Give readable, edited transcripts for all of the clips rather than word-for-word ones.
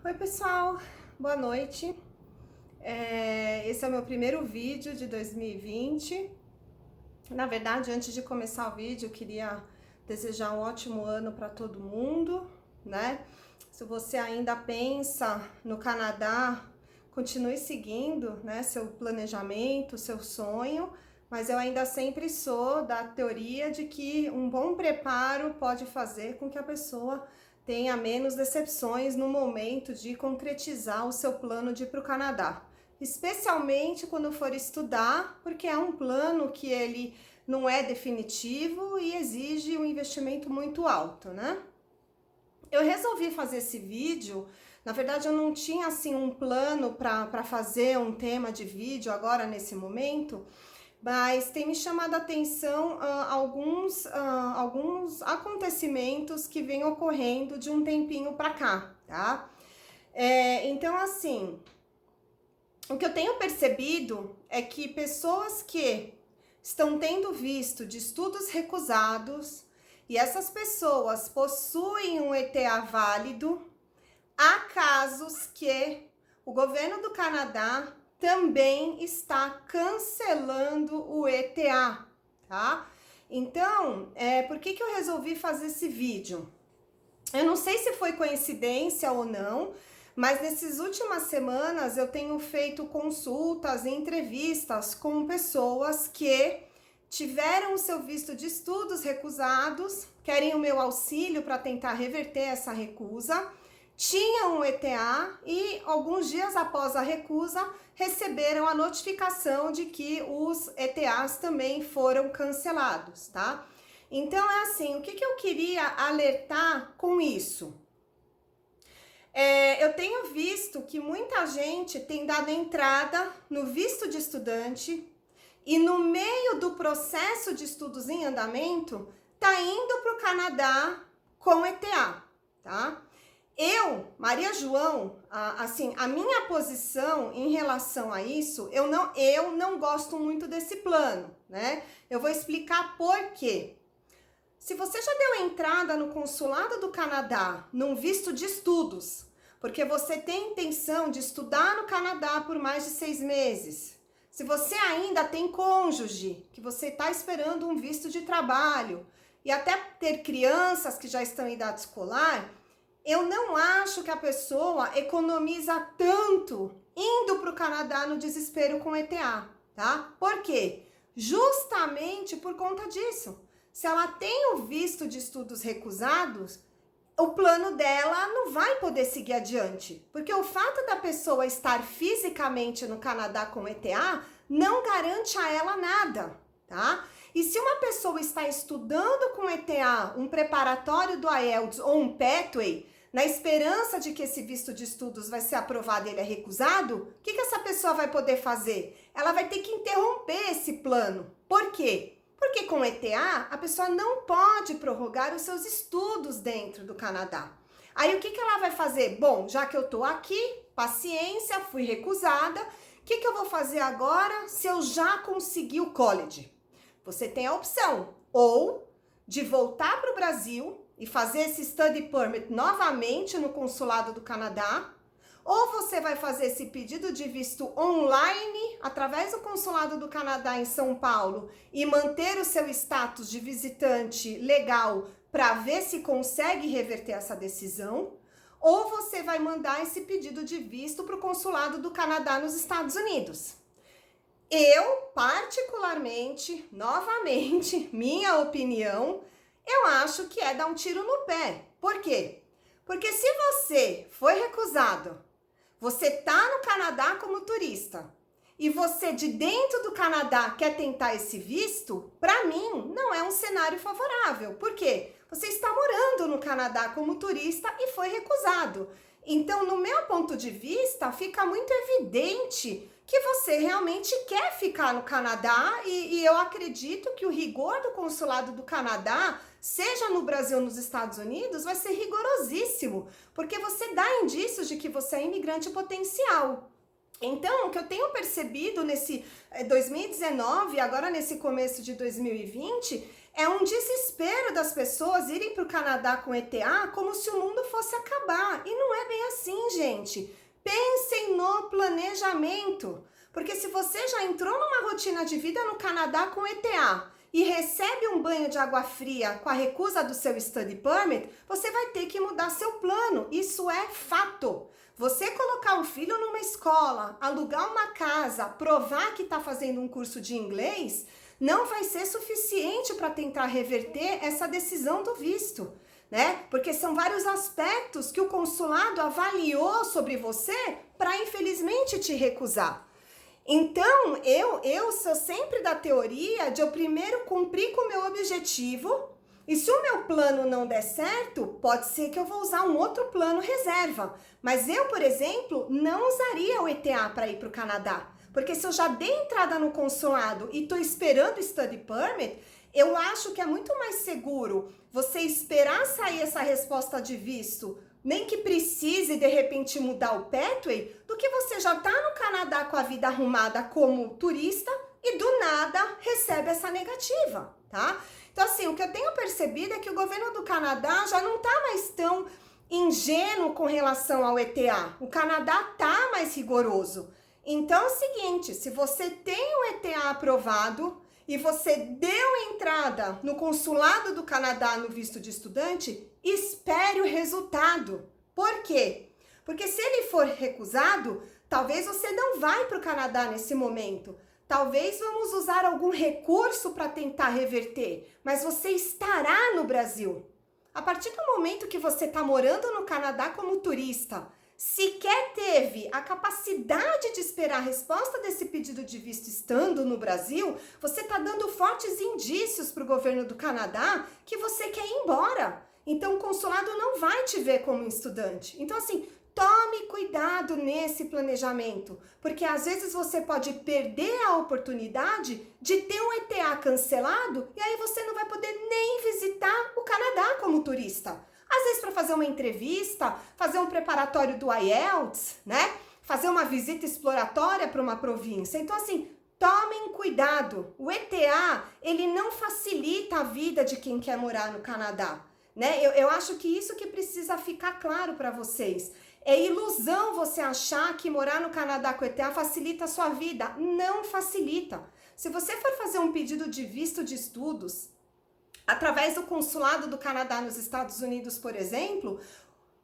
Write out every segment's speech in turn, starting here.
Oi pessoal, boa noite. Esse é o meu primeiro vídeo de 2020. Na verdade, antes de começar o vídeo, eu queria desejar um ótimo ano para todo mundo, né? Se você ainda pensa no Canadá, continue seguindo, né, seu planejamento, seu sonho, mas eu ainda sempre sou da teoria de que um bom preparo pode fazer com que a pessoa tenha menos decepções no momento de concretizar o seu plano de ir para o Canadá. Especialmente quando for estudar, porque é um plano que ele não é definitivo e exige um investimento muito alto, né? Eu resolvi fazer esse vídeo, na verdade eu não tinha assim um plano para fazer um tema de vídeo agora nesse momento, mas tem me chamado a atenção alguns acontecimentos que vêm ocorrendo de um tempinho para cá, tá? Então, assim, o que eu tenho percebido é que pessoas que estão tendo visto de estudos recusados e essas pessoas possuem um ETA válido, há casos que o governo do Canadá também está cancelando o ETA, tá? Então, por que eu resolvi fazer esse vídeo? Eu não sei se foi coincidência ou não, mas nessas últimas semanas eu tenho feito consultas e entrevistas com pessoas que tiveram o seu visto de estudos recusados, querem o meu auxílio para tentar reverter essa recusa, tinham um ETA e alguns dias após a recusa receberam a notificação de que os ETAs também foram cancelados, tá? Então é assim, o que eu queria alertar com isso? Eu tenho visto que muita gente tem dado entrada no visto de estudante e no meio do processo de estudos em andamento tá indo para o Canadá com ETA, tá? Eu, Maria João, assim, a minha posição em relação a isso, eu não gosto muito desse plano, né? Eu vou explicar por quê. Se você já deu entrada no consulado do Canadá num visto de estudos, porque você tem intenção de estudar no Canadá por mais de 6 meses, se você ainda tem cônjuge, que você está esperando um visto de trabalho, e até ter crianças que já estão em idade escolar, eu não acho que a pessoa economiza tanto indo para o Canadá no desespero com ETA, tá? Por quê? Justamente por conta disso. Se ela tem o visto de estudos recusados, o plano dela não vai poder seguir adiante. Porque o fato da pessoa estar fisicamente no Canadá com ETA não garante a ela nada, tá? E se uma pessoa está estudando com ETA, um preparatório do IELTS ou um Pathway, na esperança de que esse visto de estudos vai ser aprovado e ele é recusado, o que essa pessoa vai poder fazer? Ela vai ter que interromper esse plano. Por quê? Porque com ETA, a pessoa não pode prorrogar os seus estudos dentro do Canadá. Aí o que ela vai fazer? Bom, já que eu tô aqui, paciência, fui recusada, o que eu vou fazer agora se eu já consegui o college? Você tem a opção ou de voltar para o Brasil e fazer esse study permit novamente no consulado do Canadá, ou você vai fazer esse pedido de visto online através do consulado do Canadá em São Paulo e manter o seu status de visitante legal para ver se consegue reverter essa decisão, ou você vai mandar esse pedido de visto para o consulado do Canadá nos Estados Unidos. Eu, particularmente, novamente, minha opinião, eu acho que é dar um tiro no pé. Por quê? Porque se você foi recusado, você tá no Canadá como turista, e você de dentro do Canadá quer tentar esse visto, para mim não é um cenário favorável. Por quê? Você está morando no Canadá como turista e foi recusado. Então, no meu ponto de vista, fica muito evidente que você realmente quer ficar no Canadá e eu acredito que o rigor do consulado do Canadá, seja no Brasil ou nos Estados Unidos, vai ser rigorosíssimo, porque você dá indícios de que você é imigrante potencial. Então, o que eu tenho percebido nesse 2019, agora nesse começo de 2020, É um desespero das pessoas irem para o Canadá com ETA como se o mundo fosse acabar. E não é bem assim, gente. Pensem no planejamento. Porque se você já entrou numa rotina de vida no Canadá com ETA e recebe um banho de água fria com a recusa do seu study permit, você vai ter que mudar seu plano. Isso é fato. Você colocar um filho numa escola, alugar uma casa, provar que está fazendo um curso de inglês, não vai ser suficiente para tentar reverter essa decisão do visto, né? Porque são vários aspectos que o consulado avaliou sobre você para, infelizmente, te recusar. Então, eu sou sempre da teoria de eu primeiro cumprir com o meu objetivo, e se o meu plano não der certo, pode ser que eu vou usar um outro plano reserva. Mas eu, por exemplo, não usaria o ETA para ir para o Canadá. Porque se eu já dei entrada no consulado e estou esperando o study permit, eu acho que é muito mais seguro você esperar sair essa resposta de visto, nem que precise de repente mudar o pathway, do que você já tá no Canadá com a vida arrumada como turista e do nada recebe essa negativa, tá? Então assim, o que eu tenho percebido é que o governo do Canadá já não tá mais tão ingênuo com relação ao ETA. O Canadá tá mais rigoroso. Então é o seguinte, se você tem o ETA aprovado e você deu entrada no consulado do Canadá no visto de estudante, espere o resultado. Por quê? Porque se ele for recusado, talvez você não vai para o Canadá nesse momento. Talvez vamos usar algum recurso para tentar reverter, mas você estará no Brasil. A partir do momento que você está morando no Canadá como turista, sequer teve a capacidade de esperar a resposta desse pedido de visto estando no Brasil, você está dando fortes indícios para o governo do Canadá que você quer ir embora. Então o consulado não vai te ver como estudante. Então assim, tome cuidado nesse planejamento, porque às vezes você pode perder a oportunidade de ter um ETA cancelado e aí você não vai poder nem visitar o Canadá como turista. Às vezes para fazer uma entrevista, fazer um preparatório do IELTS, né? Fazer uma visita exploratória para uma província. Então assim, tomem cuidado. O ETA, ele não facilita a vida de quem quer morar no Canadá, né? Eu acho que isso que precisa ficar claro para vocês. É ilusão você achar que morar no Canadá com ETA facilita a sua vida. Não facilita. Se você for fazer um pedido de visto de estudos, através do consulado do Canadá nos Estados Unidos, por exemplo,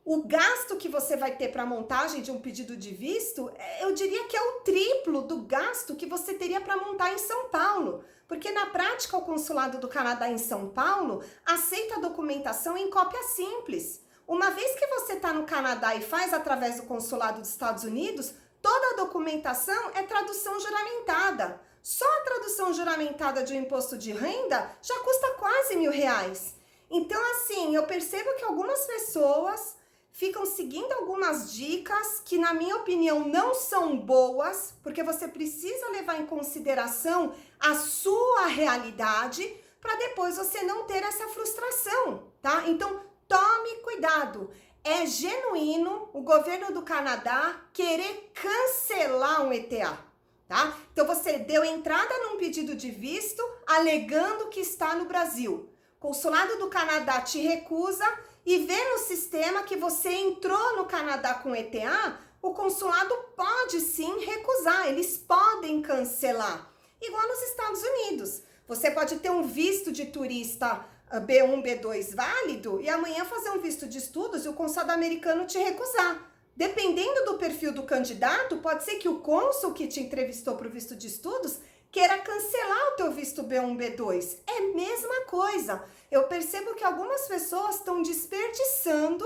o gasto que você vai ter para a montagem de um pedido de visto, eu diria que é o triplo do gasto que você teria para montar em São Paulo. Porque na prática o consulado do Canadá em São Paulo aceita a documentação em cópia simples. Uma vez que você está no Canadá e faz através do consulado dos Estados Unidos, toda a documentação é tradução juramentada. Só a tradução juramentada de um imposto de renda já custa quase R$1.000. Então, assim, eu percebo que algumas pessoas ficam seguindo algumas dicas que, na minha opinião, não são boas, porque você precisa levar em consideração a sua realidade para depois você não ter essa frustração, tá? Então, tome cuidado. É genuíno o governo do Canadá querer cancelar um ETA. Tá? Então você deu entrada num pedido de visto alegando que está no Brasil. O consulado do Canadá te recusa e vê no sistema que você entrou no Canadá com ETA, o consulado pode sim recusar, eles podem cancelar. Igual nos Estados Unidos. Você pode ter um visto de turista B1, B2 válido e amanhã fazer um visto de estudos e o consulado americano te recusar. Dependendo do perfil do candidato, pode ser que o cônsul que te entrevistou para o visto de estudos queira cancelar o teu visto B1, B2. É a mesma coisa. Eu percebo que algumas pessoas estão desperdiçando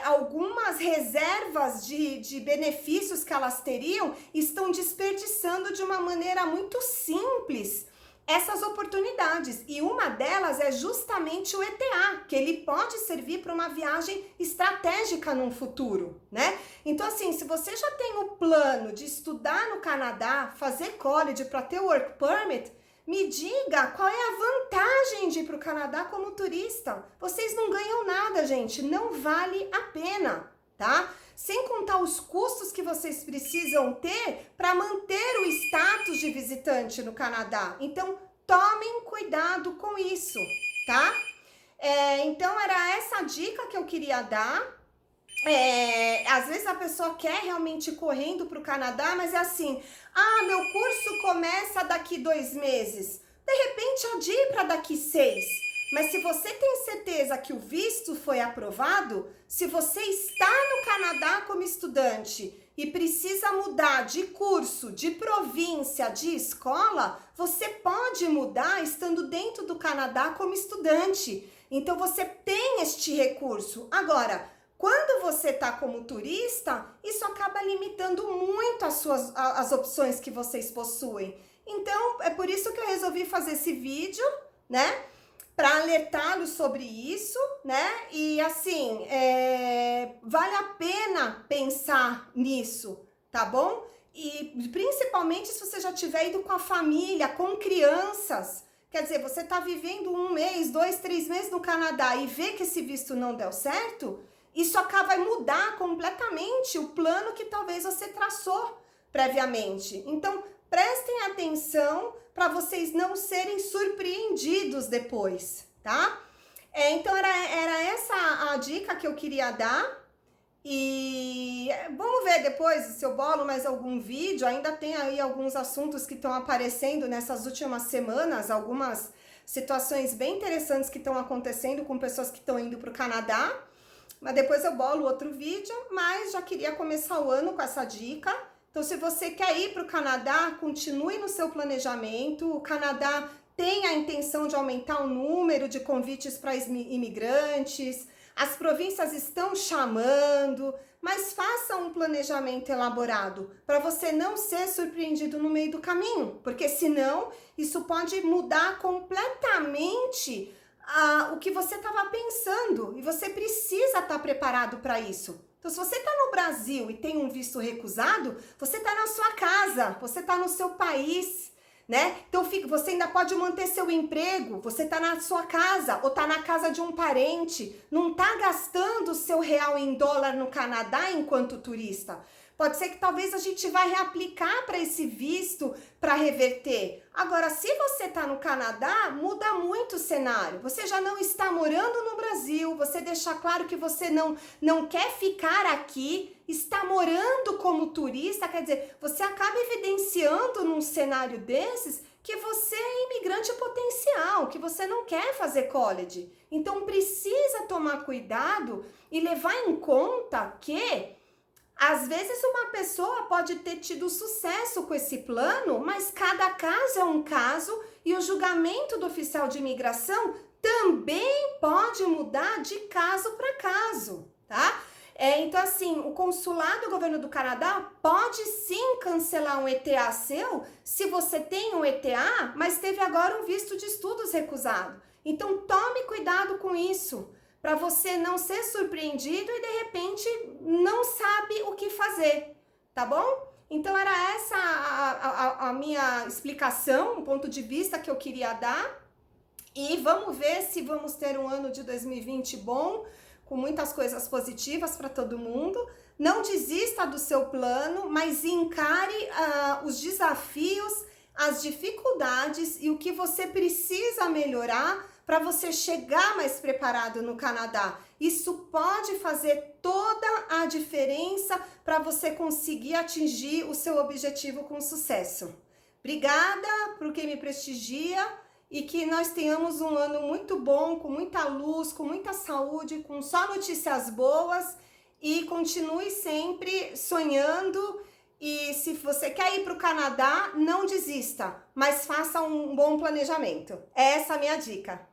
algumas reservas de benefícios que elas teriam, estão desperdiçando de uma maneira muito simples essas oportunidades, e uma delas é justamente o ETA, que ele pode servir para uma viagem estratégica num futuro, né? Então assim, se você já tem o plano de estudar no Canadá, fazer college para ter work permit, me diga qual é a vantagem de ir para o Canadá como turista. Vocês não ganham nada, gente, não vale a pena, tá? Sem contar os custos que vocês precisam ter para manter o status de visitante no Canadá. Então, tomem cuidado com isso, tá? Então era essa dica que eu queria dar. Às vezes a pessoa quer realmente ir correndo para o Canadá, mas é assim, meu curso começa daqui 2 meses, de repente adie para daqui 6. Mas se você tem certeza que o visto foi aprovado, se você está no Canadá como estudante e precisa mudar de curso, de província, de escola, você pode mudar estando dentro do Canadá como estudante. Então você tem este recurso. Agora, quando você está como turista, isso acaba limitando muito as opções que vocês possuem. Então, é por isso que eu resolvi fazer esse vídeo, né? Para alertá-los sobre isso, né? E assim, vale a pena pensar nisso, tá bom? E principalmente se você já tiver ido com a família, com crianças. Quer dizer, você está vivendo 1 mês, 2, 3 meses no Canadá e vê que esse visto não deu certo, isso vai mudar completamente o plano que talvez você traçou previamente. Então, prestem atenção para vocês não serem surpreendidos depois, tá? Então, era essa a dica que eu queria dar. E vamos ver depois se eu bolo mais algum vídeo. Ainda tem aí alguns assuntos que estão aparecendo nessas últimas semanas, algumas situações bem interessantes que estão acontecendo com pessoas que estão indo para o Canadá. Mas depois eu bolo outro vídeo, mas já queria começar o ano com essa dica. Então, se você quer ir para o Canadá, continue no seu planejamento. O Canadá tem a intenção de aumentar o número de convites para imigrantes. As províncias estão chamando, mas faça um planejamento elaborado para você não ser surpreendido no meio do caminho, porque senão isso pode mudar completamente o que você estava pensando e você precisa estar preparado para isso. Então, se você está no Brasil e tem um visto recusado, você está na sua casa, você está no seu país, né? Então, você ainda pode manter seu emprego, você está na sua casa ou está na casa de um parente, não está gastando seu real em dólar no Canadá enquanto turista. Pode ser que talvez a gente vai reaplicar para esse visto para reverter. Agora, se você está no Canadá, muda muito o cenário. Você já não está morando no Brasil, você deixa claro que você não quer ficar aqui, está morando como turista, quer dizer, você acaba evidenciando num cenário desses que você é imigrante potencial, que você não quer fazer college. Então, precisa tomar cuidado e levar em conta que às vezes uma pessoa pode ter tido sucesso com esse plano, mas cada caso é um caso e o julgamento do oficial de imigração também pode mudar de caso para caso, tá? Então, assim, o consulado do governo do Canadá pode sim cancelar um ETA seu se você tem um ETA, mas teve agora um visto de estudos recusado. Então, tome cuidado com isso, para você não ser surpreendido e de repente não sabe o que fazer, tá bom? Então era essa a minha explicação, um ponto de vista que eu queria dar. E vamos ver se vamos ter um ano de 2020 bom, com muitas coisas positivas para todo mundo. Não desista do seu plano, mas encare os desafios, as dificuldades e o que você precisa melhorar para você chegar mais preparado no Canadá. Isso pode fazer toda a diferença para você conseguir atingir o seu objetivo com sucesso. Obrigada por quem me prestigia e que nós tenhamos um ano muito bom, com muita luz, com muita saúde, com só notícias boas e continue sempre sonhando. E se você quer ir para o Canadá, não desista, mas faça um bom planejamento. Essa é a minha dica.